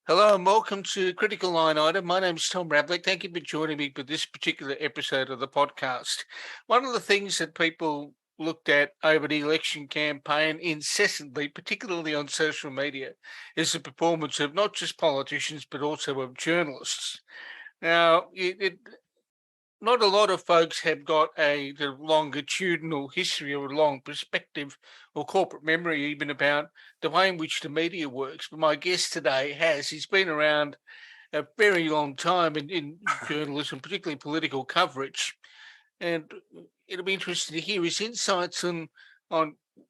Hello and welcome to Critical Line Item. My name is Tom Ravlic. Thank you for joining me for this particular episode of the podcast. One of the things that people looked at over the election campaign incessantly, particularly on social media, is the performance of not just politicians but also of journalists. Now, not a lot of folks have got the longitudinal history or a long perspective or corporate memory even about the way in which the media works. But my guest today he's been around a very long time in journalism, particularly political coverage. And it'll be interesting to hear his insights on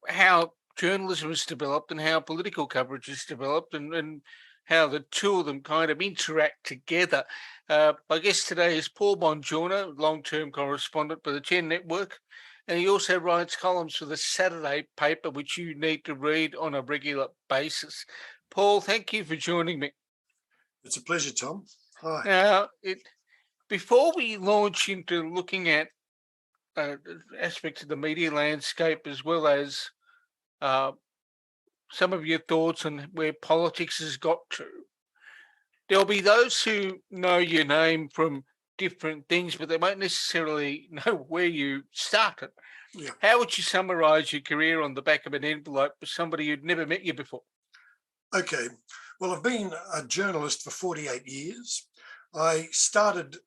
how journalism has developed and how political coverage has developed and how the two of them kind of interact together. My guest today is Paul Bongiorno, long-term correspondent for the 10 Network, and he also writes columns for the Saturday paper, which you need to read on a regular basis. Paul, thank you for joining me. It's a pleasure, Tom. Hi. Now, before we launch into looking at aspects of the media landscape as well as some of your thoughts on where politics has got to, there'll be those who know your name from different things, but they won't necessarily know where you started. Yeah. How would you summarize your career on the back of an envelope for somebody who'd never met you before? Okay. Well, I've been a journalist for 48 years. I started,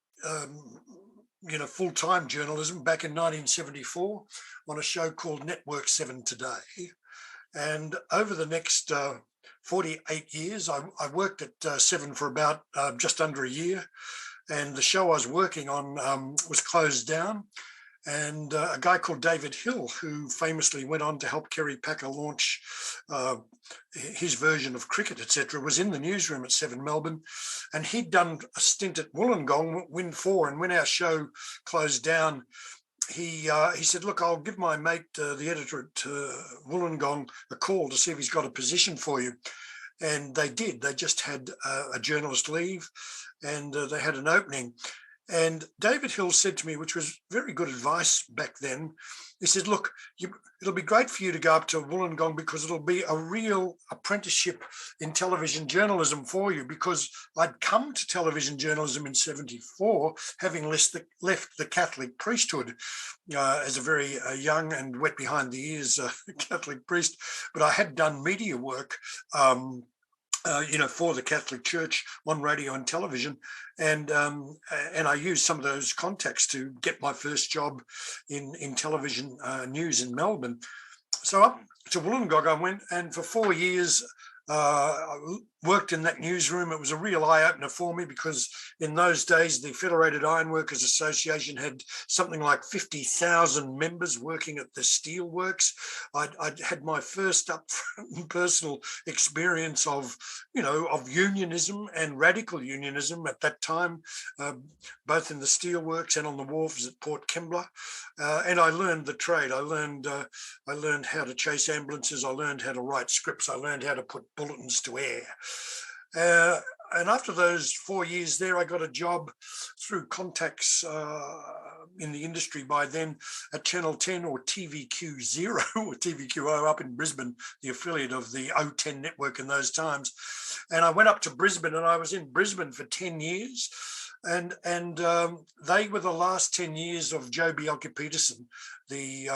full-time journalism back in 1974 on a show called Network 7 Today. And over the next 48 years, I worked at 7 for about just under a year. And the show I was working on was closed down. And a guy called David Hill, who famously went on to help Kerry Packer launch his version of cricket, etc., was in the newsroom at 7 Melbourne. And he'd done a stint at Wollongong, Win 4. And when our show closed down, he said, look, I'll give my mate, the editor at Wollongong, a call to see if he's got a position for you. And they did. They just had a journalist leave and they had an opening. And David Hill said to me, which was very good advice back then, he said, look, it'll be great for you to go up to Wollongong because it'll be a real apprenticeship in television journalism for you, because I'd come to television journalism in 74, having left the Catholic priesthood as a very young and wet behind the ears Catholic priest, but I had done media work for the Catholic Church on radio and television. And I used some of those contacts to get my first job in television news in Melbourne. So up to Wollongong I went, and for 4 years I worked in that newsroom. It was a real eye-opener for me because in those days, the Federated Ironworkers Association had something like 50,000 members working at the steelworks. I'd had my first upfront personal experience of unionism and radical unionism at that time, both in the steelworks and on the wharves at Port Kembla. And I learned the trade. I learned how to chase ambulances. I learned how to write scripts. I learned how to put bulletins to air. And after those 4 years there, I got a job through contacts in the industry by then at Channel 10 or TVQ0 or TVQO up in Brisbane, the affiliate of the O10 network in those times. And I went up to Brisbane, and I was in Brisbane for 10 years. And they were the last 10 years of Joh Bjelke-Petersen, the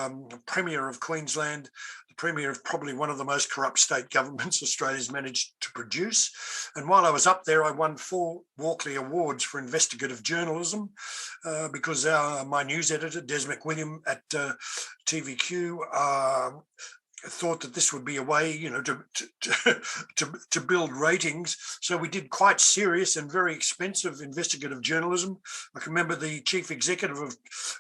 Premier of Queensland, the Premier of probably one of the most corrupt state governments Australia's managed to produce. And while I was up there, I won 4 Walkley Awards for investigative journalism because my news editor, Des McWilliam at TVQ, thought that this would be a way, to build ratings. So we did quite serious and very expensive investigative journalism. I can remember the chief executive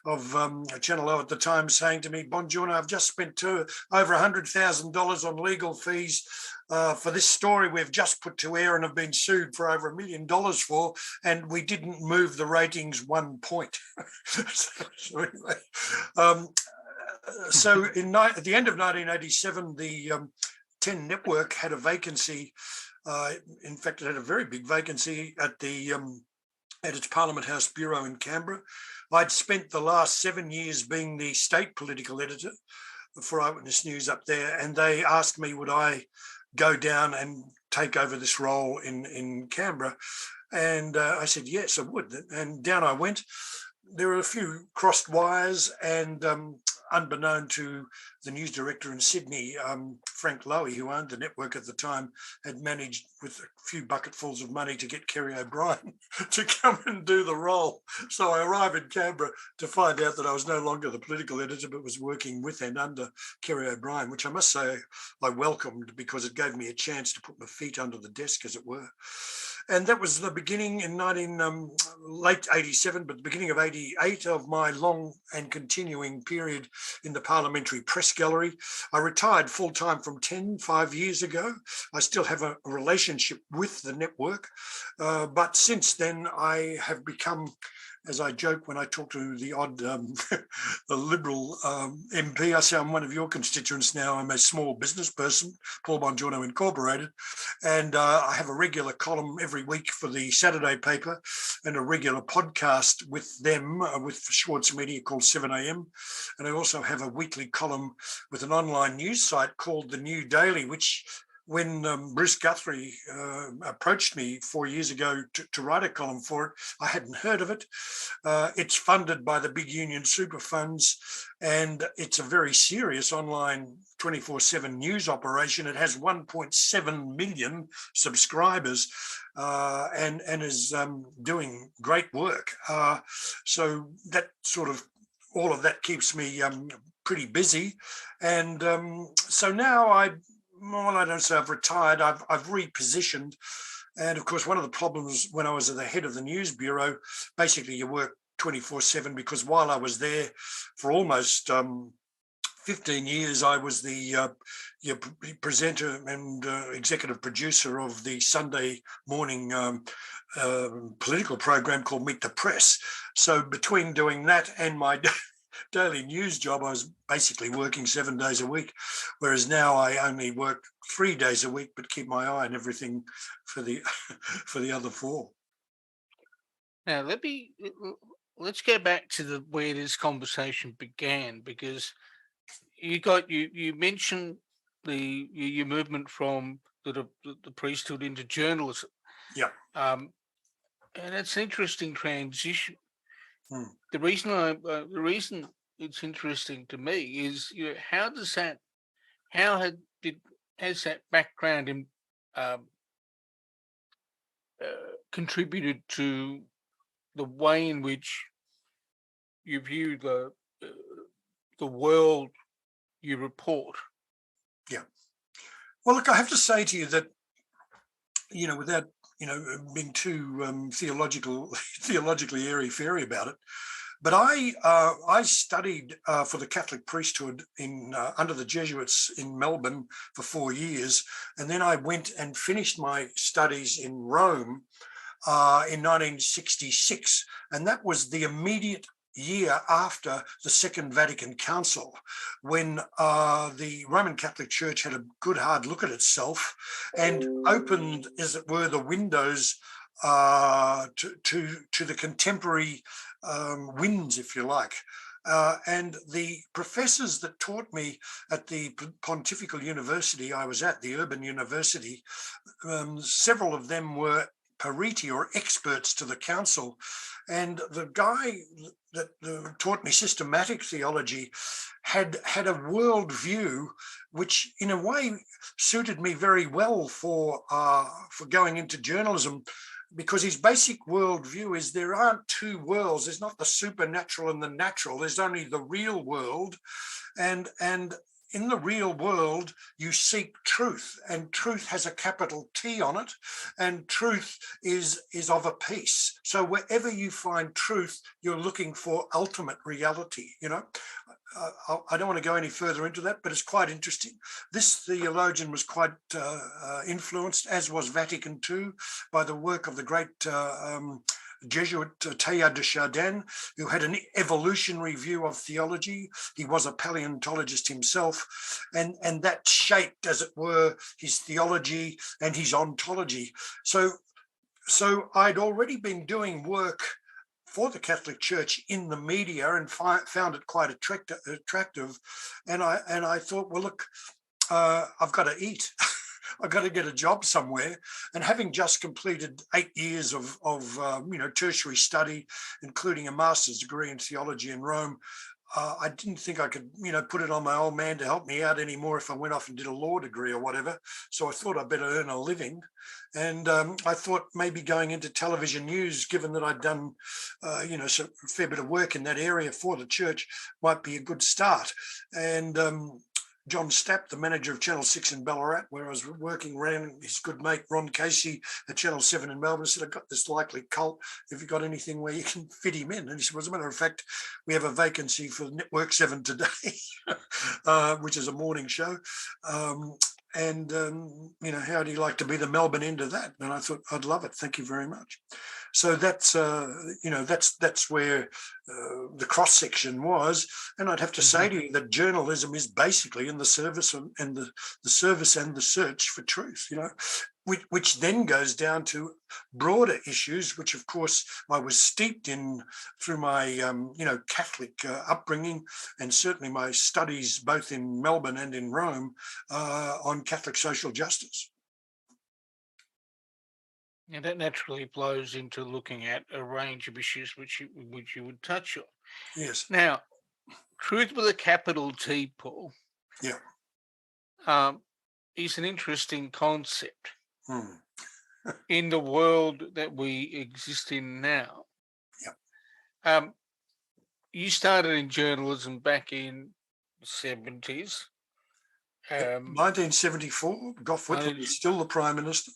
of Channel O at the time saying to me, Bongiorno, I've just spent over $100,000 on legal fees for this story we've just put to air and have been sued for over $1 million for, and we didn't move the ratings 1 point. So anyway, so at the end of 1987, the 10 Network had a vacancy. In fact, it had a very big vacancy at its Parliament House Bureau in Canberra. I'd spent the last 7 years being the state political editor for Eyewitness News up there, and they asked me would I go down and take over this role in Canberra? And I said, yes, I would. And down I went. There were a few crossed wires, and unbeknown to the news director in Sydney, Frank Lowy, who owned the network at the time, had managed with a few bucketfuls of money to get Kerry O'Brien to come and do the role. So I arrived in Canberra to find out that I was no longer the political editor, but was working with and under Kerry O'Brien, which I must say I welcomed, because it gave me a chance to put my feet under the desk, as it were. And that was the beginning in late 87, but the beginning of 88 of my long and continuing period in the Parliamentary Press Gallery. I retired full-time from 5 years ago. I still have a relationship with the network, but since then I have become, as I joke when I talk to the odd the Liberal MP, I say I'm one of your constituents now. I'm a small business person, Paul Bongiorno Incorporated, and I have a regular column every week for the Saturday paper and a regular podcast with them, with Schwartz Media, called 7am. And I also have a weekly column with an online news site called The New Daily, which, when Bruce Guthrie approached me 4 years ago to write a column for it, I hadn't heard of it. It's funded by the big union super funds, and it's a very serious online 24/7 news operation. It has 1.7 million subscribers and is doing great work. So that sort of, all of that keeps me pretty busy. And so now I don't say I've retired, I've repositioned. And of course, one of the problems when I was at the head of the news bureau, basically you work 24/7, because while I was there for almost 15 years, I was the presenter and executive producer of the Sunday morning political program called Meet the Press. So between doing that and my daily news job, I was basically working 7 days a week, whereas now I only work 3 days a week, but keep my eye on everything for the for the other 4. Now let's go back to where this conversation began, because you mentioned your movement from the priesthood into journalism. Yeah. And it's an interesting transition. Hmm. The reason it's interesting to me is, how has that background contributed to the way in which you view the world you report? Yeah. Well, look, I have to say to you that, without being too theologically airy-fairy about it, but I studied for the Catholic priesthood under the Jesuits in Melbourne for 4 years, and then I went and finished my studies in Rome in 1966, and that was the immediate year after the Second Vatican Council, when the Roman Catholic Church had a good hard look at itself and opened, as it were, the windows to the contemporary winds, if you like. And the professors that taught me at the Pontifical University I was at, the Urban University, several of them were periti, or experts to the council. And the guy that taught me systematic theology had a worldview which, in a way, suited me very well for going into journalism, because his basic worldview is there aren't two worlds. There's not the supernatural and the natural. There's only the real world, and in the real world, you seek truth, and truth has a capital T on it, and truth is of a piece. So wherever you find truth, you're looking for ultimate reality. I don't want to go any further into that, but it's quite interesting. This theologian was quite influenced, as was Vatican II, by the work of the great Jesuit Teilhard de Chardin, who had an evolutionary view of theology. He was a paleontologist himself, and that shaped, as it were, his theology and his ontology. So I'd already been doing work for the Catholic Church in the media and found it quite attractive. And I thought, well, look, I've got to eat. I got to get a job somewhere. And having just completed 8 years of tertiary study, including a master's degree in theology in Rome, I didn't think I could, put it on my old man to help me out anymore if I went off and did a law degree or whatever. So I thought I'd better earn a living. And I thought maybe going into television news, given that I'd done, a fair bit of work in that area for the church, might be a good start. And John Stapp, the manager of Channel 6 in Ballarat, where I was working, ran his good mate Ron Casey at Channel 7 in Melbourne, said, I've got this likely cult. Have you got anything where you can fit him in? And he said, well, as a matter of fact, we have a vacancy for Network 7 today, which is a morning show. How do you like to be the Melbourne end of that? And I thought, I'd love it. Thank you very much. So that's where the cross section was. And I'd have to say to you that journalism is basically in the service and the service and the search for truth, which then goes down to broader issues, which of course I was steeped in through my, Catholic upbringing, and certainly my studies both in Melbourne and in Rome on Catholic social justice. And that naturally flows into looking at a range of issues which you would touch on. Yes. Now, truth with a capital T, Paul, is an interesting concept in the world that we exist in now. You started in journalism back in the 70s. 1974, Gough Whitlam was still the Prime Minister.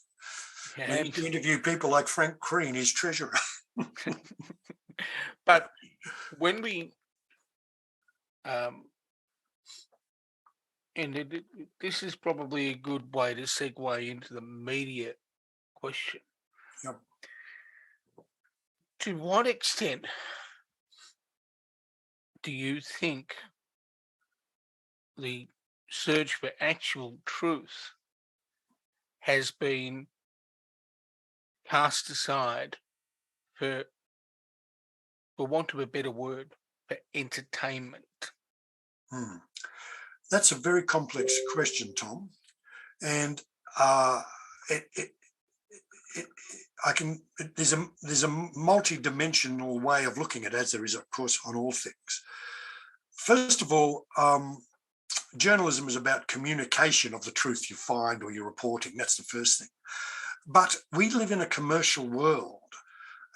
We used to interview people like Frank Crean, his treasurer. But when we, this is probably a good way to segue into the media question. Yep. To what extent do you think the search for actual truth has been cast aside for want of a better word, for entertainment? That's a very complex question, Tom. And there's a multi-dimensional way of looking at it, as there is, of course, on all things. First of all, journalism is about communication of the truth you find or you're reporting. That's the first thing. But we live in a commercial world,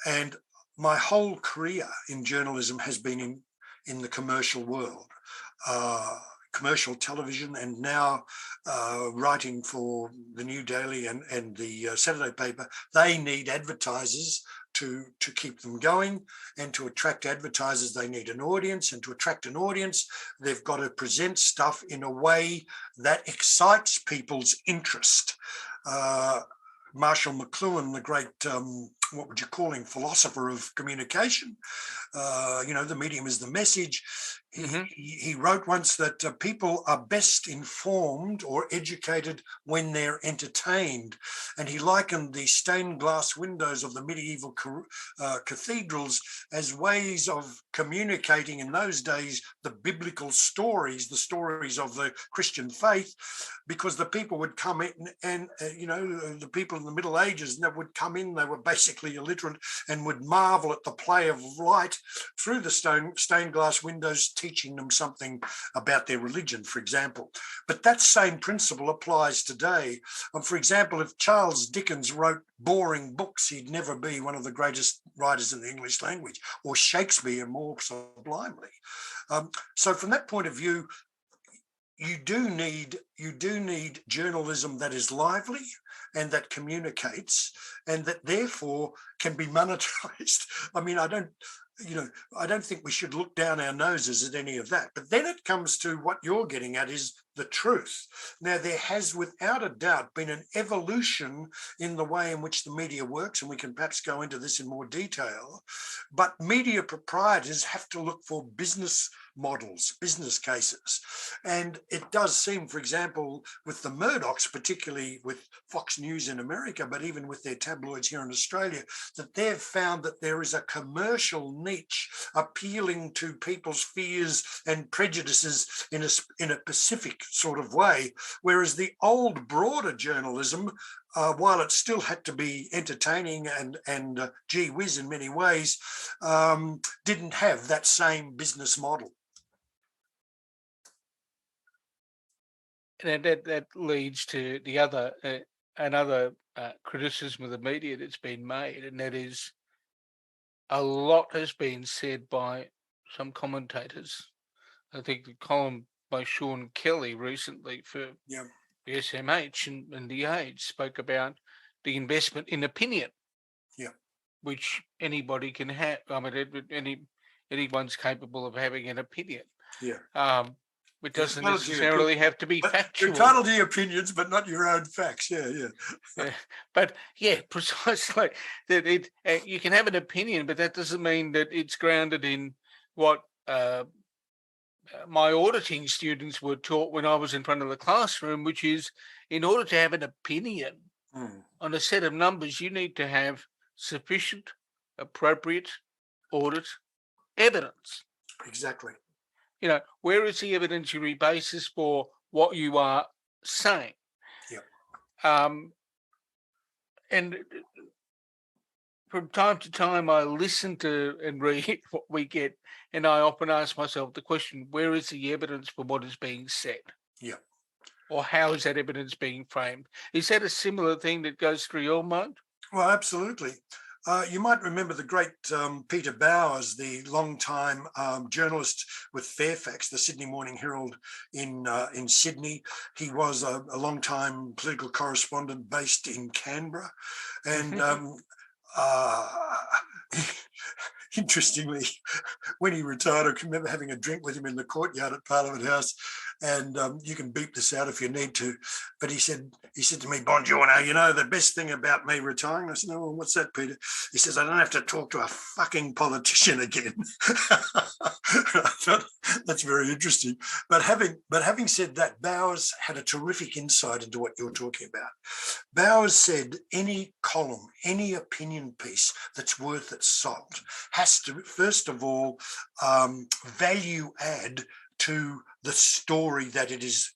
and my whole career in journalism has been in the commercial world, commercial television, and now writing for the New Daily and the Saturday paper. They need advertisers to keep them going, and to attract advertisers they need an audience, and to attract an audience they've got to present stuff in a way that excites people's interest. Marshall McLuhan, the great, what would you call him, philosopher of communication, the medium is the message. He wrote once that people are best informed or educated when they're entertained. And he likened the stained glass windows of the medieval cathedrals as ways of communicating in those days the biblical stories, the stories of the Christian faith, because the people would come in and the people in the Middle Ages that would come in, they were basically illiterate and would marvel at the play of light through the stained glass windows, teaching them something about their religion, for example. But that same principle applies today. For example, if Charles Dickens wrote boring books, he'd never be one of the greatest writers in the English language, or Shakespeare more sublimely. So from that point of view, you do need journalism that is lively and that communicates, and that therefore can be monetized. I mean, I don't think we should look down our noses at any of that. But then it comes to what you're getting at, is the truth. Now, there has without a doubt been an evolution in the way in which the media works, and we can perhaps go into this in more detail. But media proprietors have to look for business models, business cases. And it does seem, for example, with the Murdochs, particularly with Fox News in America, but even with their tabloids here in Australia, that they've found that there is a commercial niche, appealing to people's fears and prejudices in a specific sort of way. Whereas the old, broader journalism, while it still had to be entertaining and gee whiz in many ways, didn't have that same business model. And that leads to the other another criticism of the media that's been made, and that is a lot has been said by some commentators. I think the column by Sean Kelly recently for Yeah. the SMH and the Age spoke about the investment in opinion, Yeah. which anybody can have. I mean, anyone's capable of having an opinion. Yeah. It doesn't necessarily have to be factual. You're entitled to your opinions, but not your own facts. Yeah. But yeah, precisely. That you can have an opinion, but that doesn't mean that it's grounded in what my auditing students were taught when I was in front of the classroom, which is in order to have an opinion on a set of numbers, you need to have sufficient, appropriate audit evidence. Exactly. Where is the evidentiary basis for what you are saying? Yeah. And from time to time, I listen to and read what we get, and I often ask myself the question, where is the evidence for what is being said? Yeah. Or how is that evidence being framed? Is that a similar thing that goes through your mind? Well, absolutely. You might remember the great Peter Bowers, the long-time journalist with Fairfax, the Sydney Morning Herald in Sydney. He was a long-time political correspondent based in Canberra. And interestingly, when he retired, I can remember having a drink with him in the courtyard at Parliament House, and you can beep this out if you need to. But he said to me, "Bongiorno, the best thing about me retiring." I said, "No, well, what's that, Peter?" He says, "I don't have to talk to a fucking politician again." That's very interesting. But having said that, Bowers had a terrific insight into what you're talking about. Bowers said any column, any opinion piece that's worth its salt has to, first of all, value add to the story that it is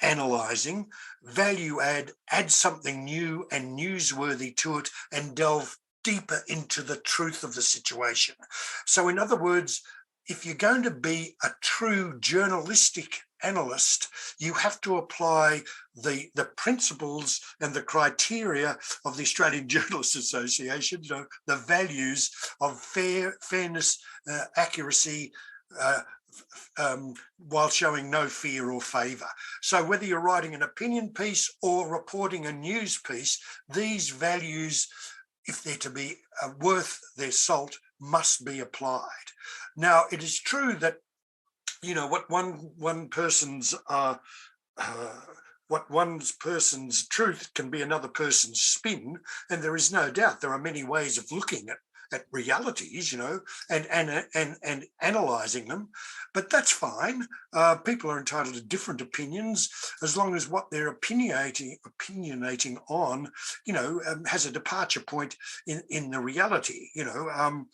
analysing, value add something new and newsworthy to it, and delve deeper into the truth of the situation. So in other words, if you're going to be a true journalistic analyst, you have to apply the principles and the criteria of the Australian Journalists Association, the values of fairness, accuracy, while showing no fear or favour. So whether you're writing an opinion piece or reporting a news piece, these values, if they're to be worth their salt, must be applied. Now, it is true that what one person's truth can be another person's spin, and there is no doubt there are many ways of looking at realities, and analysing them, but that's fine. People are entitled to different opinions as long as what they're opinionating on, has a departure point in the reality, and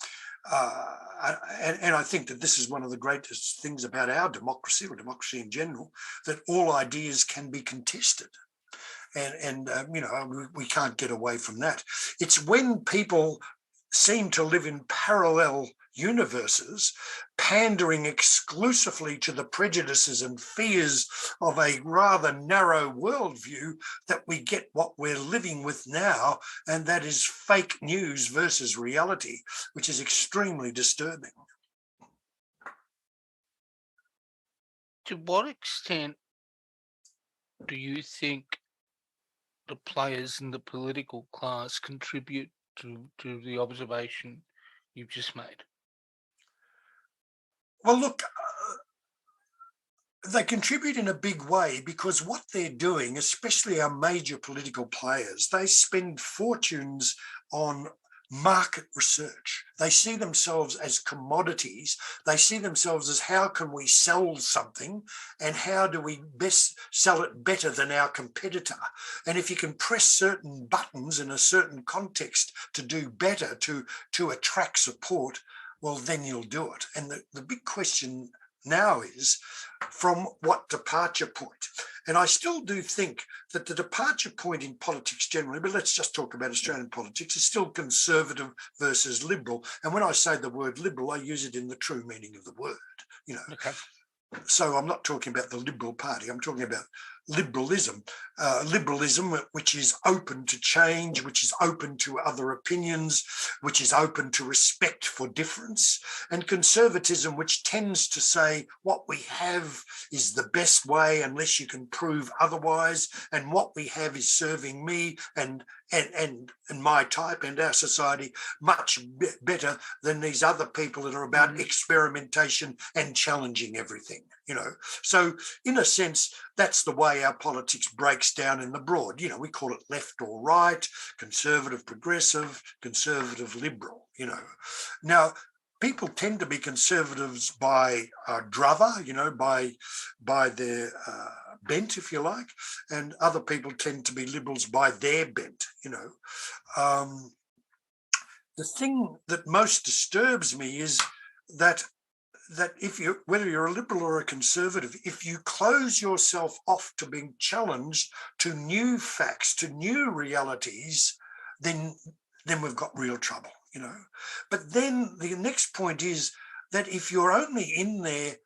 I think that this is one of the greatest things about our democracy, or democracy in general, that all ideas can be contested. And we can't get away from that. It's when people seem to live in parallel universes, pandering exclusively to the prejudices and fears of a rather narrow worldview, that we get what we're living with now, and that is fake news versus reality, which is extremely disturbing. To what extent do you think the players in the political class contribute to the observation you've just made? Well, look, they contribute in a big way, because what they're doing, especially our major political players, they spend fortunes on market research. They see themselves as commodities. They see themselves as how can we sell something and how do we best sell it better than our competitor. And if you can press certain buttons in a certain context to do better, to attract support, well, then you'll do it. And the big question now is from what departure point? And I still do think that the departure point in politics generally, but let's just talk about Australian politics, is still conservative versus liberal. And when I say the word liberal, I use it in the true meaning of the word, you know. Okay. So I'm not talking about the Liberal Party. I'm talking about liberalism, liberalism which is open to change, which is open to other opinions, which is open to respect for difference, and conservatism, which tends to say what we have is the best way unless you can prove otherwise, and what we have is serving me and my type and our society much better than these other people that are about experimentation and challenging everything, you know. So in a sense, that's the way our politics breaks down in the broad. You know, we call it left or right, conservative, progressive, conservative, liberal, you know. Now, people tend to be conservatives by druther, you know, by their bent, if you like, and other people tend to be liberals by their bent, you know. The thing that most disturbs me is that if you, whether you're a liberal or a conservative, if you close yourself off to being challenged to new facts, to new realities, then we've got real trouble, you know. But then the next point is that if you're only in there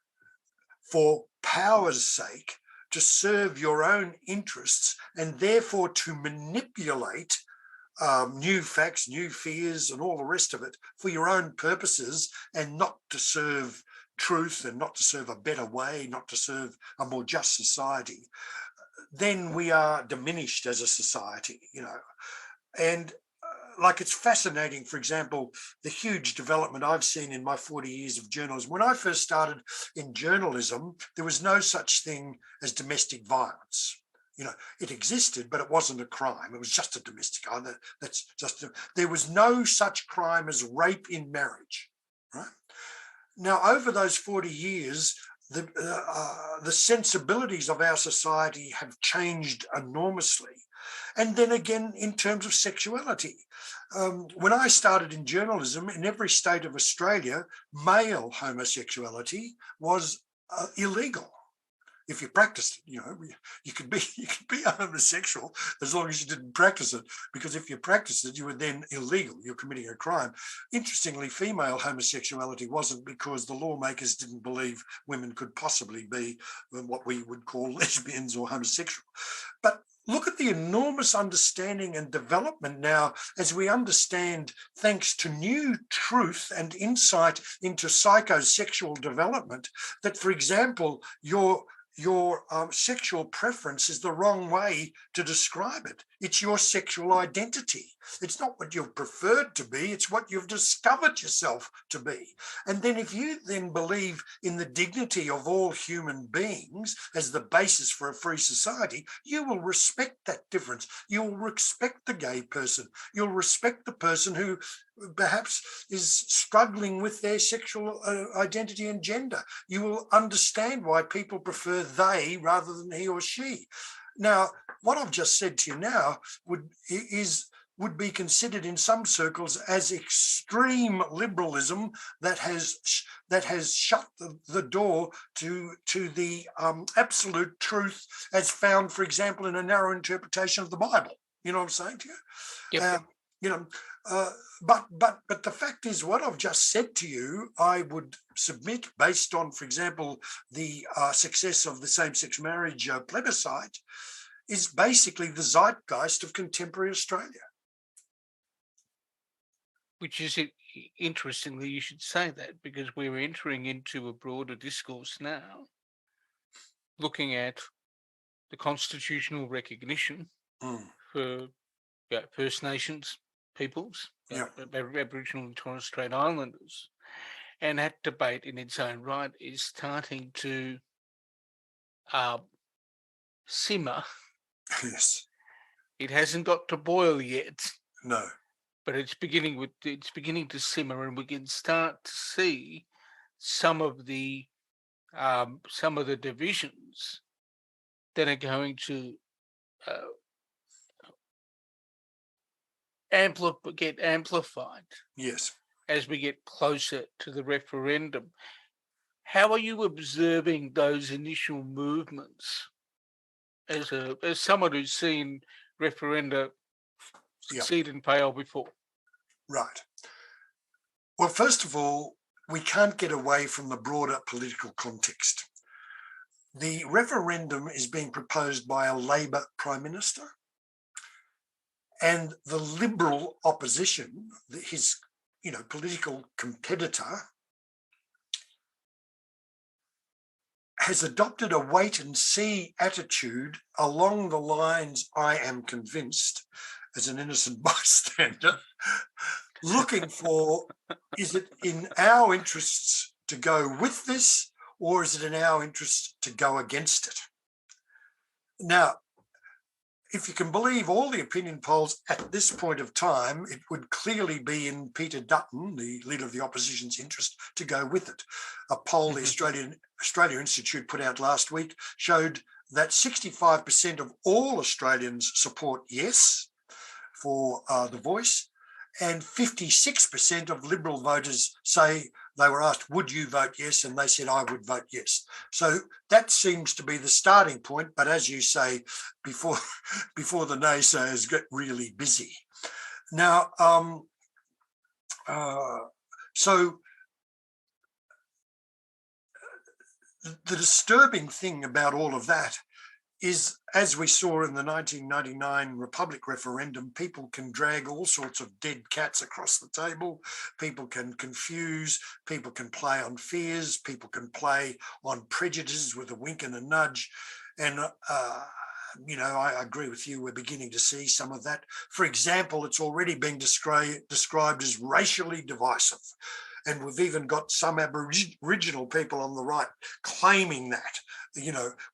for power's sake, to serve your own interests, and therefore to manipulate new facts, new fears, and all the rest of it for your own purposes, and not to serve truth and not to serve a better way, not to serve a more just society, then we are diminished as a society, you know. And like, it's fascinating, for example, the huge development I've seen in my 40 years of journalism. When I first started in journalism, there was no such thing as domestic violence. You know, it existed, but it wasn't a crime. It was just a domestic. There was no such crime as rape in marriage, right? Now, over those 40 years, the sensibilities of our society have changed enormously. And then again, in terms of sexuality, when I started in journalism, in every state of Australia, male homosexuality was illegal. If you practiced it, you know, you could be a homosexual as long as you didn't practice it, because if you practiced it, you were then illegal. You're committing a crime. Interestingly, female homosexuality wasn't, because the lawmakers didn't believe women could possibly be what we would call lesbians or homosexual. But look at the enormous understanding and development now, as we understand, thanks to new truth and insight into psychosexual development, that, for example, your sexual preference is the wrong way to describe it. It's your sexual identity. It's not what you've preferred to be, it's what you've discovered yourself to be. And then if you then believe in the dignity of all human beings as the basis for a free society, you will respect that difference. You will respect the gay person. You'll respect the person who perhaps is struggling with their sexual identity and gender. You will understand why people prefer they rather than he or she. Now, what I've just said to you now would be considered in some circles as extreme liberalism that has shut the door to the absolute truth as found, for example, in a narrow interpretation of the Bible. You know what I'm saying to you? Yep. You know, but the fact is, what I've just said to you, I would submit, based on, for example, the success of the same-sex marriage plebiscite, is basically the zeitgeist of contemporary Australia. Which is interestingly, you should say that, because we're entering into a broader discourse now, looking at the constitutional recognition for First Nations peoples, Aboriginal and Torres Strait Islanders, and that debate in its own right is starting to simmer. Yes. It hasn't got to boil yet. No. but it's beginning to simmer, and we can start to see some of the divisions that are going to uh, get amplified Yes. as we get closer to the referendum. How are you observing those initial movements as someone who's seen referenda Yeah. succeed and fail before? Right. Well, first of all, we can't get away from the broader political context. The referendum is being proposed by a Labor Prime Minister, and the Liberal opposition, his political competitor, has adopted a wait and see attitude along the lines, I am convinced, as an innocent bystander, looking for, is it in our interests to go with this, or is it in our interest to go against it? Now, if you can believe all the opinion polls at this point of time, it would clearly be in Peter Dutton, the leader of the opposition's interest, to go with it. A poll the Australia Institute put out last week showed that 65% of all Australians support yes for the voice, and 56% of Liberal voters say, they were asked, would you vote yes? And they said, I would vote yes. So that seems to be the starting point. But as you say, before the naysayers get really busy. Now, so the disturbing thing about all of that is, as we saw in the 1999 Republic referendum, people can drag all sorts of dead cats across the table. People can confuse, people can play on fears, people can play on prejudices with a wink and a nudge. And, I agree with you, we're beginning to see some of that. For example, it's already being described as racially divisive. And we've even got some Aboriginal people on the right claiming that,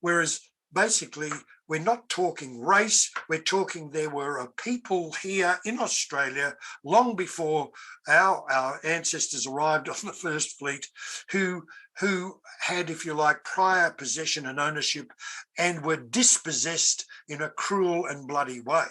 whereas basically, we're not talking race, we're talking there were a people here in Australia long before our ancestors arrived on the First Fleet who had, if you like, prior possession and ownership and were dispossessed in a cruel and bloody way.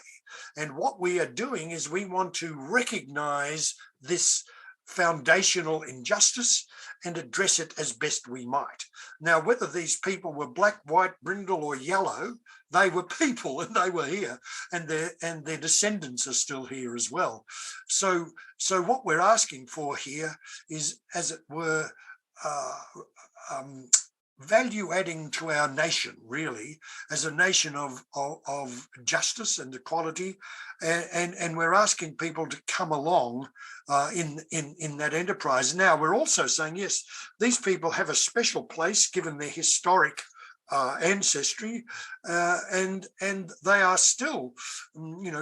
And what we are doing is we want to recognise this foundational injustice and address it as best we might. Now, whether these people were black, white, brindle or yellow, they were people and they were here, and their descendants are still here as well. So what we're asking for here is, as it were, value adding to our nation, really, as a nation of justice and equality, and we're asking people to come along in that enterprise. Now, we're also saying, yes, these people have a special place given their historic ancestry, and they are still,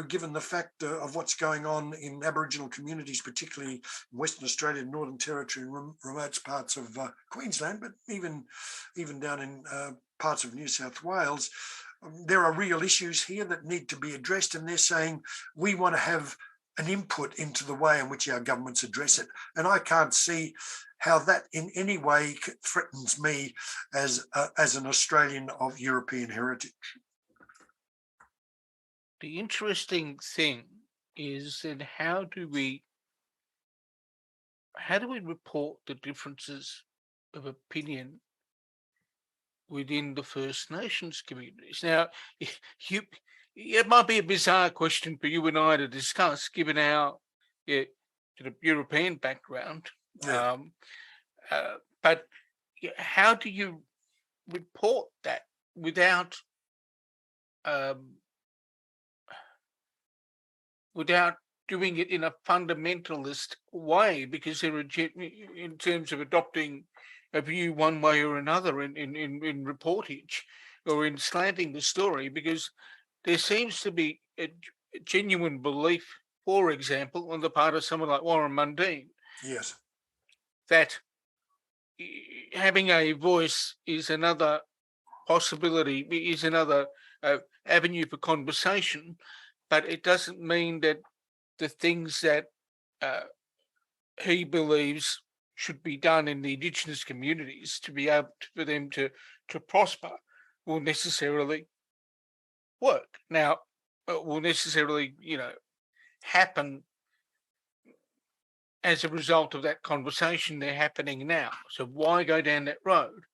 given the fact of what's going on in Aboriginal communities, particularly in Western Australia, Northern Territory, and remote parts of Queensland, but even down in parts of New South Wales, there are real issues here that need to be addressed, and they're saying we want to have an input into the way in which our governments address it. And I can't see how that in any way threatens me as an Australian of European heritage. The interesting thing is that how do we report the differences of opinion within the First Nations communities? Now, it might be a bizarre question for you and I to discuss, given our sort of European background. Yeah. But how do you report that without doing it in a fundamentalist way? Because there are, in terms of adopting a view one way or another in reportage or in slanting the story, because there seems to be a genuine belief, for example, on the part of someone like Warren Mundine, Yes, that having a voice is another possibility, is another avenue for conversation, but it doesn't mean that the things that he believes should be done in the Indigenous communities to be able for them to prosper will necessarily work. Now, will necessarily, happen as a result of that conversation they're happening now. So why go down that road?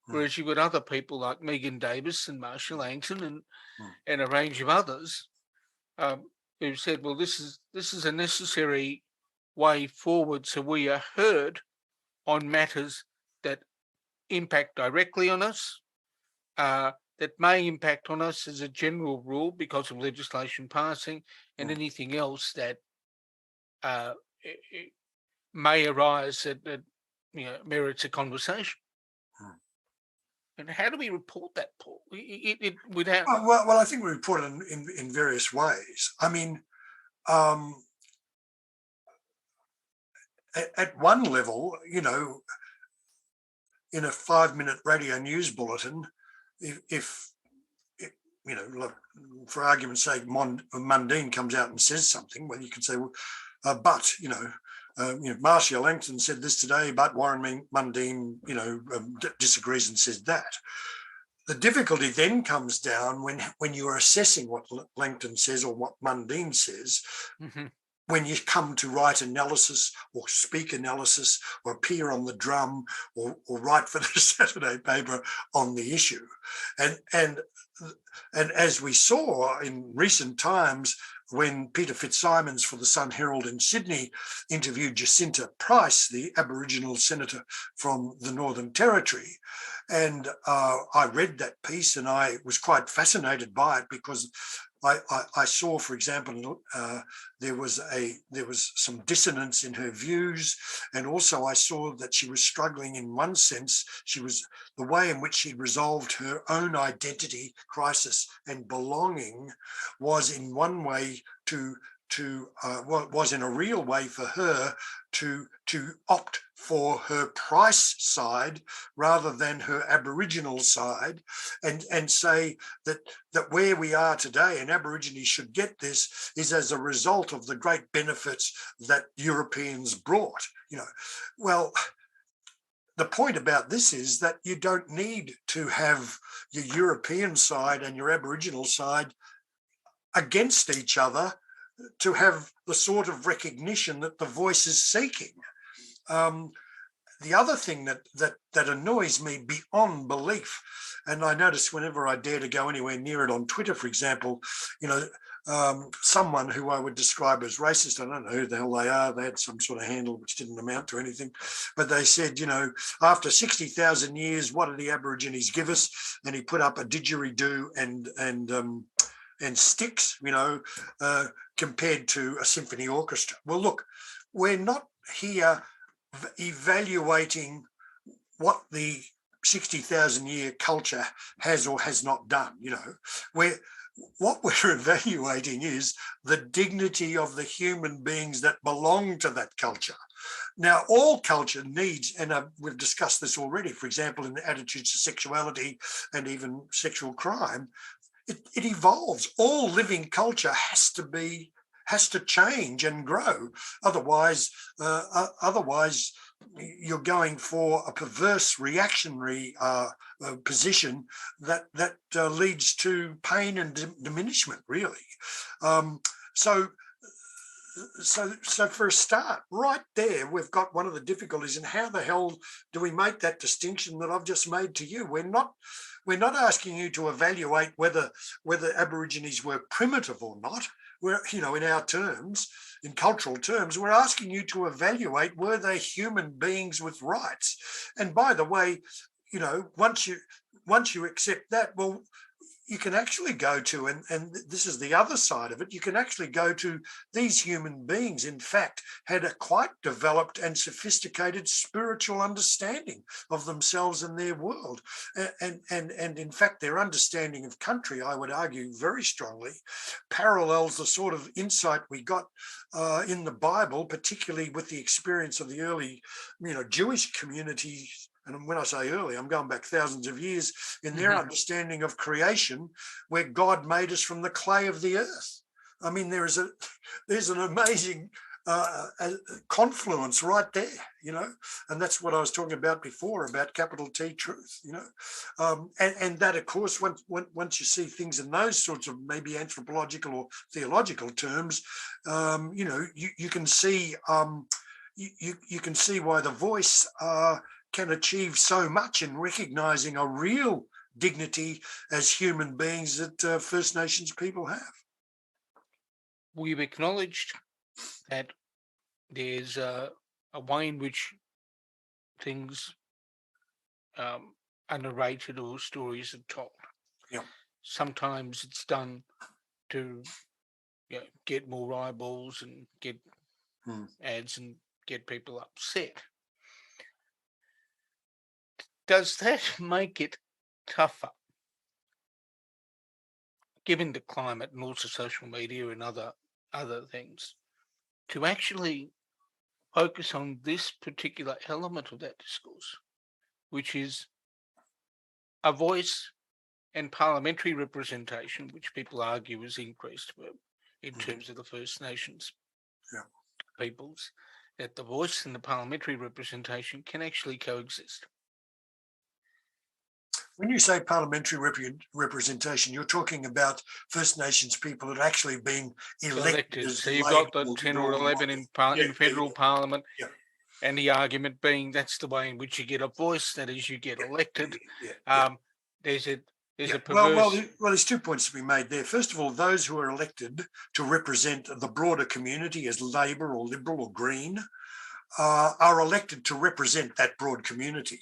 Whereas you've got other people like Megan Davis and Marshall Langton and a range of others who said, well, this is a necessary way forward so we are heard on matters that impact directly on us, that may impact on us as a general rule because of legislation passing and anything else that it may arise that merits a conversation. And how do we report that, Paul? Without Well, I think we report it in various ways. I mean, at one level, in a 5-minute radio news bulletin, if look, for argument's sake, Mundine comes out and says something, well, you can say, well, but Marcia Langton said this today, but Warren Mundine, disagrees and says that. The difficulty then comes down when you are assessing what Langton says or what Mundine says, when you come to write analysis or speak analysis or appear on the drum or write for the Saturday paper on the issue. And as we saw in recent times, when Peter Fitzsimons for the Sun Herald in Sydney interviewed Jacinta Price, the Aboriginal senator from the Northern Territory. And I read that piece and I was quite fascinated by it because I saw, for example, there was some dissonance in her views, and also I saw that she was struggling in one sense. The way in which she resolved her own identity crisis and belonging was in one way was in a real way for her to opt for her Price side rather than her Aboriginal side, and say that where we are today and Aborigines should get this is as a result of the great benefits that Europeans brought. Well, the point about this is that you don't need to have your European side and your Aboriginal side against each other to have the sort of recognition that the voice is seeking. The other thing that annoys me beyond belief, and I notice whenever I dare to go anywhere near it on Twitter, for example, someone who I would describe as racist, I don't know who the hell they are, they had some sort of handle which didn't amount to anything, but they said, after 60,000 years, what did the Aborigines give us? And he put up a didgeridoo and sticks, compared to a symphony orchestra. Well, look, we're not here evaluating what the 60,000 year culture has or has not done. What we're evaluating is the dignity of the human beings that belong to that culture. Now, all culture needs, and we've discussed this already, for example, in the attitudes to sexuality and even sexual crime, it evolves. All living culture has to change and grow. Otherwise, you're going for a perverse reactionary position that leads to pain and diminishment, really. So for a start, right there, we've got one of the difficulties. And how the hell do we make that distinction that I've just made to you? We're not asking you to evaluate whether Aborigines were primitive or not. We're, in our terms, in cultural terms, we're asking you to evaluate, were they human beings with rights? And by the way, once you accept that, well, you can actually go to, and this is the other side of it, you can actually go to these human beings, in fact, had a quite developed and sophisticated spiritual understanding of themselves and their world. And in fact, their understanding of country, I would argue very strongly, parallels the sort of insight we got in the Bible, particularly with the experience of the early, Jewish communities. And when I say early, I'm going back thousands of years, in their understanding of creation, where God made us from the clay of the earth. I mean, there's an amazing confluence right there, and that's what I was talking about before about capital T truth, and that, of course, once you see things in those sorts of maybe anthropological or theological terms, you can see you can see why the voice can achieve so much in recognizing a real dignity as human beings that First Nations people have. We've acknowledged that there's a way in which things are narrated or stories are told. Yeah. Sometimes it's done to get more eyeballs and get ads and get people upset. Does that make it tougher, given the climate and also social media and other things, to actually focus on this particular element of that discourse, which is a voice and parliamentary representation, which people argue has increased in terms of the First Nations peoples, that the voice and the parliamentary representation can actually coexist? When you say parliamentary representation, you're talking about First Nations people that actually been elected. So you've got the 10 or 11 in federal parliament, and the argument being that's the way in which you get a voice, that is, you get elected. There's a perverse... Well, there's 2 points to be made there. First of all, those who are elected to represent the broader community as Labor or Liberal or Green are elected to represent that broad community.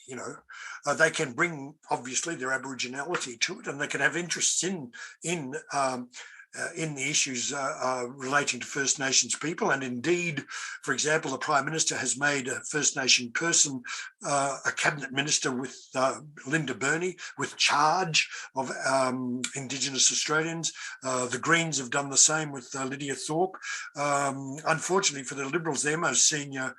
They can bring, obviously, their Aboriginality to it, and they can have interests in the issues relating to First Nations people. And indeed, for example, the Prime Minister has made a First Nation person a cabinet minister with Linda Burney, with charge of Indigenous Australians. The Greens have done the same with Lydia Thorpe. Unfortunately for the Liberals, their most senior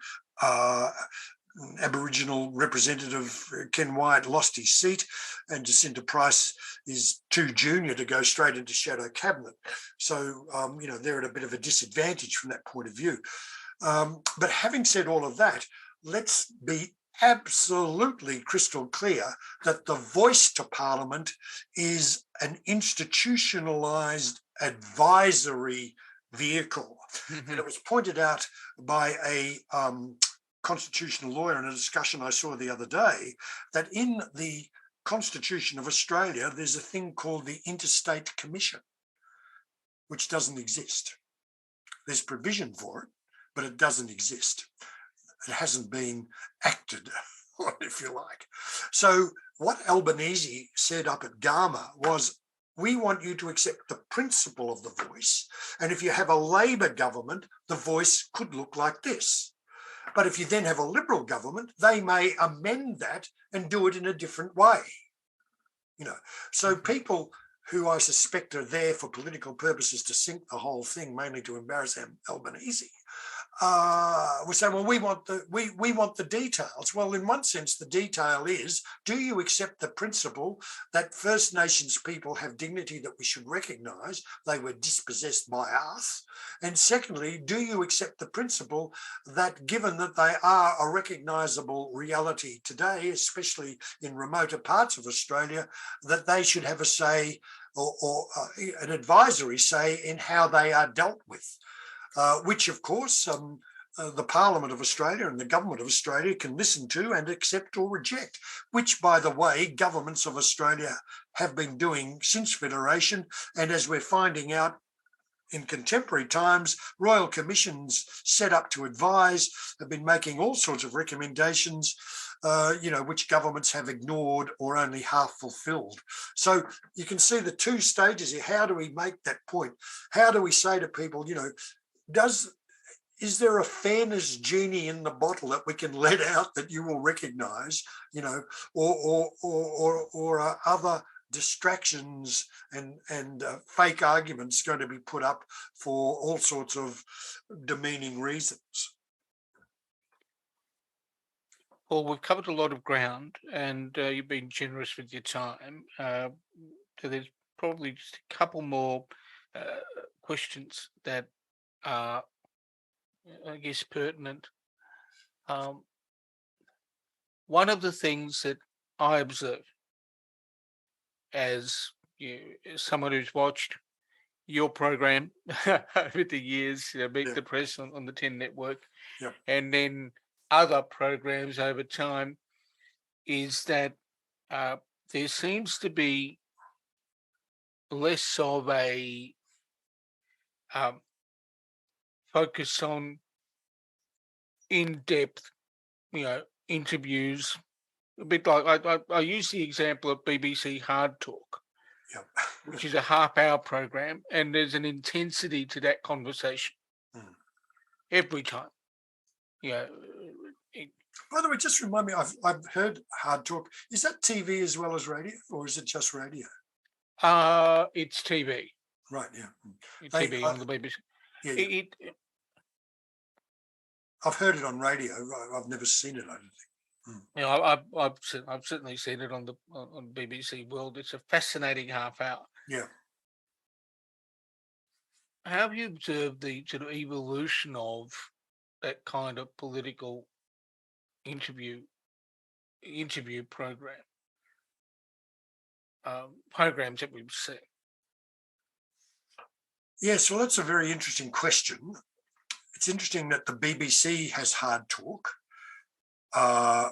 Aboriginal representative, Ken Wyatt, lost his seat, and Jacinta Price is too junior to go straight into shadow cabinet. So, they're at a bit of a disadvantage from that point of view. But having said all of that, let's be absolutely crystal clear that the voice to Parliament is an institutionalised advisory vehicle. And it was pointed out by a constitutional lawyer in a discussion I saw the other day that in the Constitution of Australia, there's a thing called the Interstate Commission, which doesn't exist. There's provision for it, but it doesn't exist. It hasn't been acted on, if you like. So what Albanese said up at Garma was, we want you to accept the principle of the voice. And if you have a Labor government, the voice could look like this. But if you then have a Liberal government, they may amend that and do it in a different way. So people who I suspect are there for political purposes to sink the whole thing, mainly to embarrass Albanese, we say, well, we want the details. Well, in one sense, the detail is, do you accept the principle that First Nations people have dignity that we should recognise? They were dispossessed by us. And secondly, do you accept the principle that given that they are a recognisable reality today, especially in remoter parts of Australia, that they should have a say or an advisory say in how they are dealt with? Which, of course, the Parliament of Australia and the Government of Australia can listen to and accept or reject, which, by the way, governments of Australia have been doing since Federation. And as we're finding out in contemporary times, royal commissions set up to advise have been making all sorts of recommendations, which governments have ignored or only half fulfilled. So you can see the two stages here. How do we make that point? How do we say to people, is there a fairness genie in the bottle that we can let out that you will recognise, or are other distractions and fake arguments going to be put up for all sorts of demeaning reasons? Well, we've covered a lot of ground, and you've been generous with your time. So there's probably just a couple more questions that are, I guess, pertinent. One of the things that I observe as as someone who's watched your program over the years, Meet Yeah. the Press on the 10 Network, Yeah. and then other programs over time, is that there seems to be less of a um, focus on in-depth, interviews. A bit like I use the example of BBC Hard Talk, Yeah. which is a half-hour program, and there's an intensity to that conversation every time. It, By the way, just remind me, I've heard Hard Talk. Is that TV as well as radio, or is it just radio? it's TV. Right. Yeah. TV on the BBC. Yeah. It, I've heard it on radio. I've never seen it, I don't think. I've certainly seen it on BBC World. It's a fascinating half hour. Yeah. How have you observed the sort of evolution of that kind of political interview program, programs that we've seen? Yes, well, that's a very interesting question. It's interesting that the BBC has Hard Talk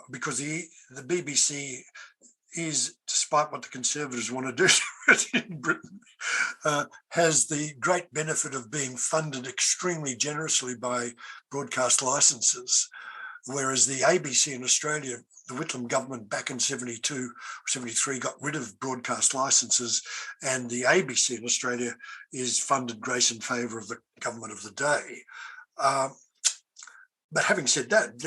because the BBC is, despite what the Conservatives want to do to it in Britain, has the great benefit of being funded extremely generously by broadcast licenses, whereas the ABC in Australia, the Whitlam government back in 72, 73 got rid of broadcast licenses, and the ABC in Australia is funded grace in favour of the government of the day. But having said that,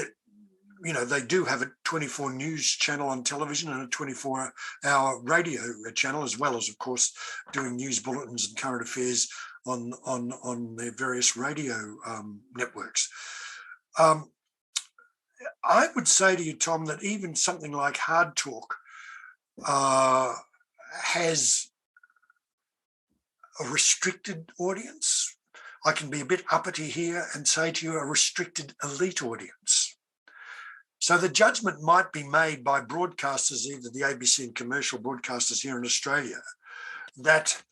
they do have a 24 news channel on television and a 24-hour radio channel, as well as, of course, doing news bulletins and current affairs on their various radio networks. I would say to you, Tom, that even something like Hard Talk has a restricted audience. I can be a bit uppity here and say to you a restricted elite audience. So the judgment might be made by broadcasters, either the ABC and commercial broadcasters here in Australia, that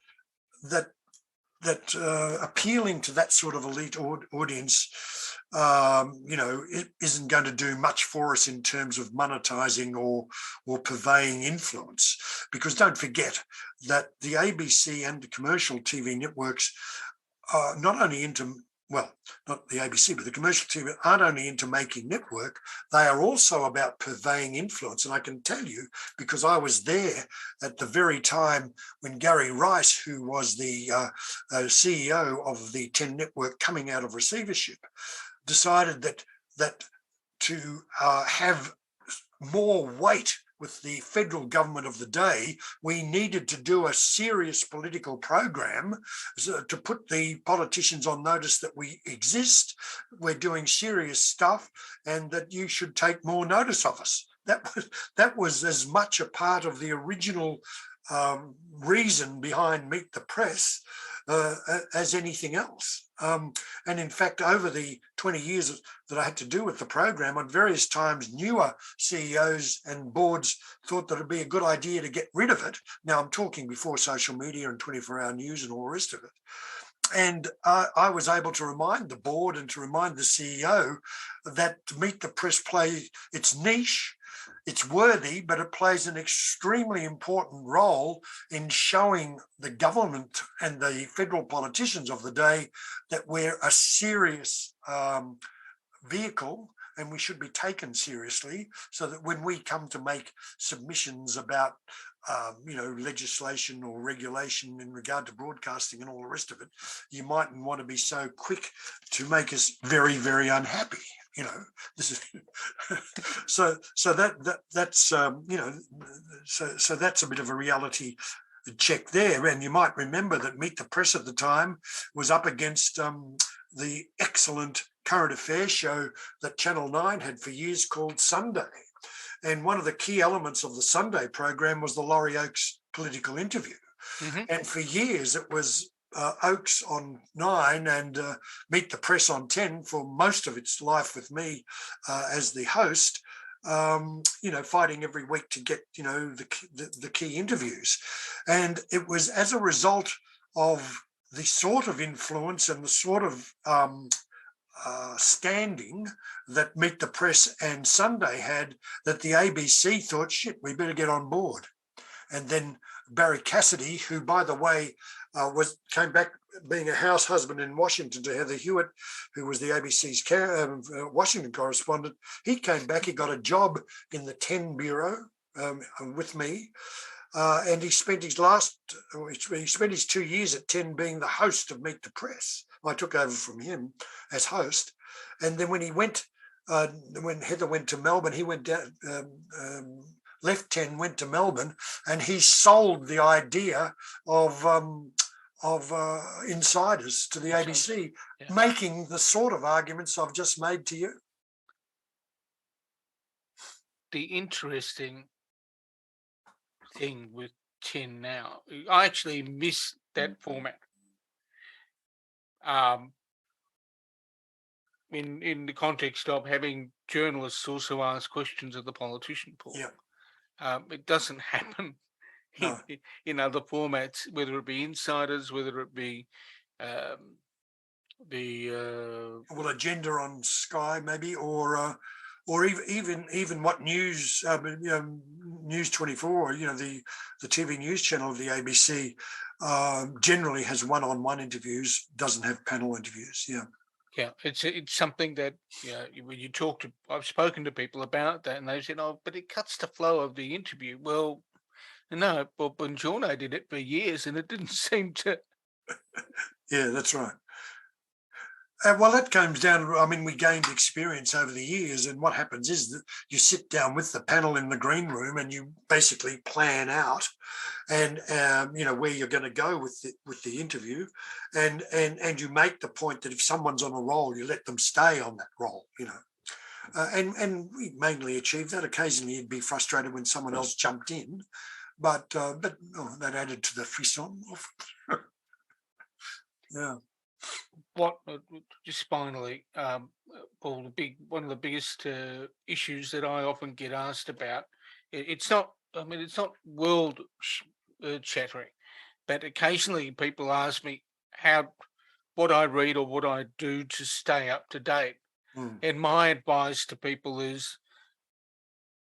appealing to that sort of elite audience, it isn't going to do much for us in terms of monetizing or purveying influence. Because don't forget that the ABC and the commercial TV networks are not only into, well, not the ABC, but the commercial TV aren't only into making network, they are also about purveying influence. And I can tell you, because I was there at the very time when Gary Rice, who was the CEO of the 10 Network coming out of receivership, decided that to have more weight with the federal government of the day, we needed to do a serious political program to put the politicians on notice that we exist, we're doing serious stuff, and that you should take more notice of us. That was as much a part of the original reason behind Meet the Press as anything else. And in fact, over the 20 years that I had to do with the program, at various times, newer CEOs and boards thought that it'd be a good idea to get rid of it. Now, I'm talking before social media and 24-hour news and all the rest of it. And I was able to remind the board and to remind the CEO that Meet the Press play its niche. It's worthy, but it plays an extremely important role in showing the government and the federal politicians of the day that we're a serious vehicle and we should be taken seriously, so that when we come to make submissions about legislation or regulation in regard to broadcasting and all the rest of it, you mightn't want to be so quick to make us very, very unhappy. This is so that's so that's a bit of a reality check there. And you might remember that Meet the Press at the time was up against the excellent current affairs show that Channel 9 had for years called Sunday. And one of the key elements of the Sunday program was the Laurie Oakes political interview. Mm-hmm. And for years it was Oaks on 9 and Meet the Press on 10 for most of its life with me as the host, fighting every week to get, the key interviews. And it was as a result of the sort of influence and the sort of standing that Meet the Press and Sunday had that the ABC thought, shit, we better get on board. And then Barry Cassidy, who, by the way, came back being a house husband in Washington to Heather Hewitt, who was the ABC's Washington correspondent. He came back, he got a job in the 10 Bureau with me. And he spent his 2 years at 10 being the host of Meet the Press. I took over from him as host. And then when he went, when Heather went to Melbourne, he went down, left 10, went to Melbourne, and he sold the idea of insiders to the ABC, making the sort of arguments I've just made to you. The interesting thing with 10 now, I actually miss that format. In the context of having journalists also ask questions of the politician, Paul. Yeah. It doesn't happen in other formats, whether it be insiders, whether it be Agenda on Sky maybe, or even what News News 24, the TV news channel of the ABC generally has one-on-one interviews, doesn't have panel interviews. Yeah, it's something that when you talk to, I've spoken to people about that, and they said, "Oh, but it cuts the flow of the interview." Well, no, but Bongiorno did it for years, and it didn't seem to. Yeah, that's right. Well, that comes down, I mean, we gained experience over the years, and what happens is that you sit down with the panel in the green room and you basically plan out and where you're going to go with the interview, and you make the point that if someone's on a roll, you let them stay on that roll, and we mainly achieved that. Occasionally you'd be frustrated when someone else jumped in, but that added to the frisson. Yeah. What just finally, Paul, one of the biggest issues that I often get asked about. It's not. I mean, it's not world shattering, but occasionally people ask me what I read or what I do to stay up to date. And my advice to people is,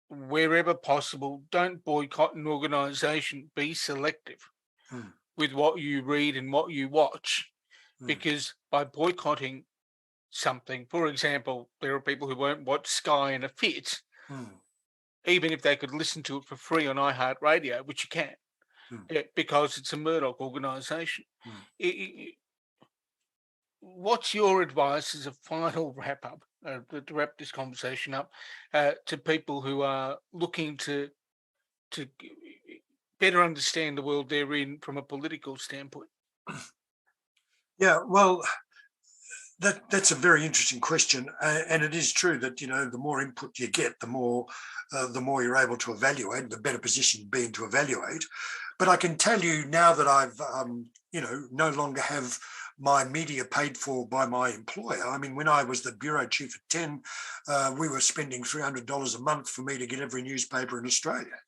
wherever possible, don't boycott an organisation. Be selective with what you read and what you watch. Because by boycotting something, for example, there are people who won't watch Sky in a fit, even if they could listen to it for free on iHeartRadio, which you can, because it's a Murdoch organisation. What's your advice as a final wrap-up, to wrap this conversation up, to people who are looking to better understand the world they're in from a political standpoint? Yeah, well, that's a very interesting question, and it is true that the more input you get, the more you're able to evaluate, the better position you'd be in to evaluate. But I can tell you now that I've no longer have my media paid for by my employer. I mean, when I was the bureau chief at 10, we were spending $300 a month for me to get every newspaper in Australia.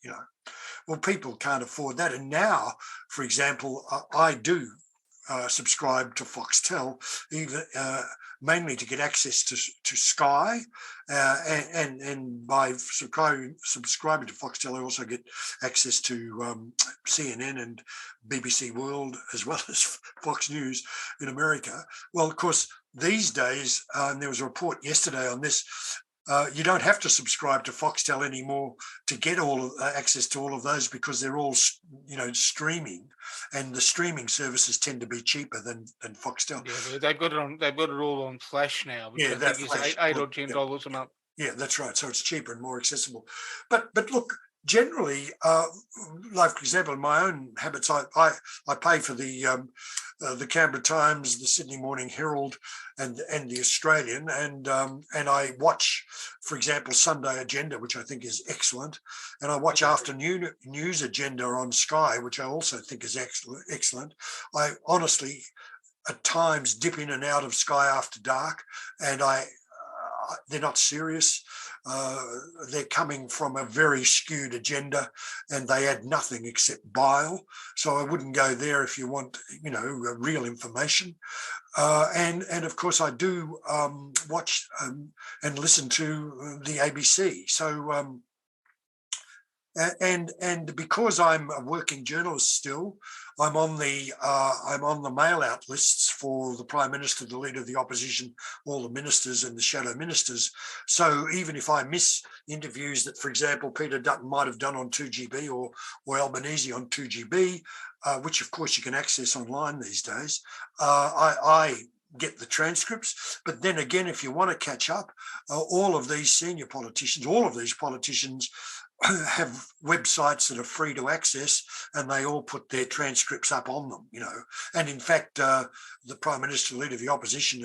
Well, people can't afford that, and now, for example, I do subscribe to Foxtel, even mainly to get access to Sky, and by subscribing to Foxtel, I also get access to CNN and BBC World, as well as Fox News in America. Well, of course, these days, and there was a report yesterday on this. You don't have to subscribe to Foxtel anymore to get access to all of those, because they're all, streaming, and the streaming services tend to be cheaper than Foxtel. Yeah, they've got it all on Flash now, which I think is $8 or $10 a month. Yeah, that's right. So it's cheaper and more accessible. But look, generally, like for example, in my own habits, I pay for the Canberra Times, the Sydney Morning Herald, and the Australian, and I watch for example, Sunday Agenda, which I think is excellent. And I watch afternoon news agenda on Sky, which I also think is excellent. I honestly, at times, dip in and out of Sky After Dark, and they're not serious. They're coming from a very skewed agenda, and they add nothing except bile. So I wouldn't go there if you want, real information. And of course, I do watch and listen to the ABC. So and because I'm a working journalist still, I'm on the mail out lists for the Prime Minister, the Leader of the Opposition, all the ministers and the shadow ministers. So even if I miss interviews that, for example, Peter Dutton might have done on 2GB or Albanese on 2GB, which of course you can access online these days, I get the transcripts. But then again, if you want to catch up, all of these politicians have websites that are free to access, and they all put their transcripts up on them, And in fact, the Prime Minister, Leader of the Opposition,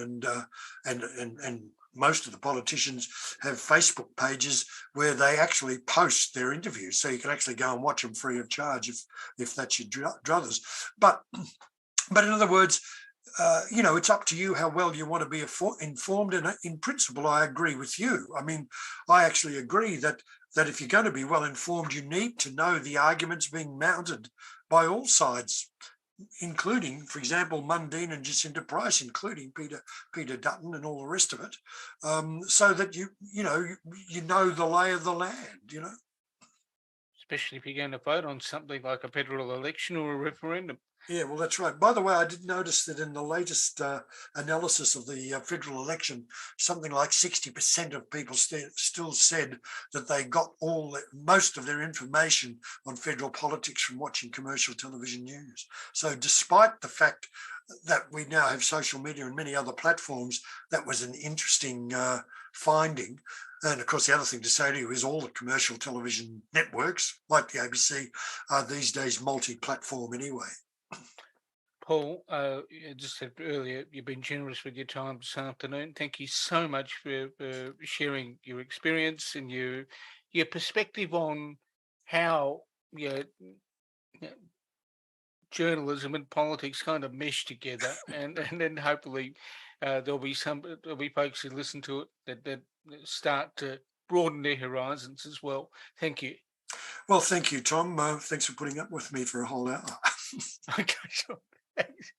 and most of the politicians have Facebook pages where they actually post their interviews, so you can actually go and watch them free of charge if that's your druthers. But in other words, it's up to you how well you want to be informed. And in principle, I agree with you. I mean, I actually agree that if you're going to be well informed, you need to know the arguments being mounted by all sides, including, for example, Mundine and Jacinta Price, including Peter Dutton and all the rest of it, so that you know the lay of the land. Especially if you're going to vote on something like a federal election or a referendum. Yeah, well, that's right. By the way, I did notice that in the latest analysis of the federal election, something like 60% of people still said that they got most of their information on federal politics from watching commercial television news. So despite the fact that we now have social media and many other platforms, that was an interesting finding. And of course, the other thing to say to you is all the commercial television networks, like the ABC, are these days multi-platform anyway. Paul, you just said earlier, you've been generous with your time this afternoon. Thank you so much for sharing your experience and your perspective on how journalism and politics kind of mesh together, and then hopefully there'll be folks who listen to it that start to broaden their horizons as well. Thank you. Well, thank you, Tom. Thanks for putting up with me for a whole hour. Okay, sure. Thanks.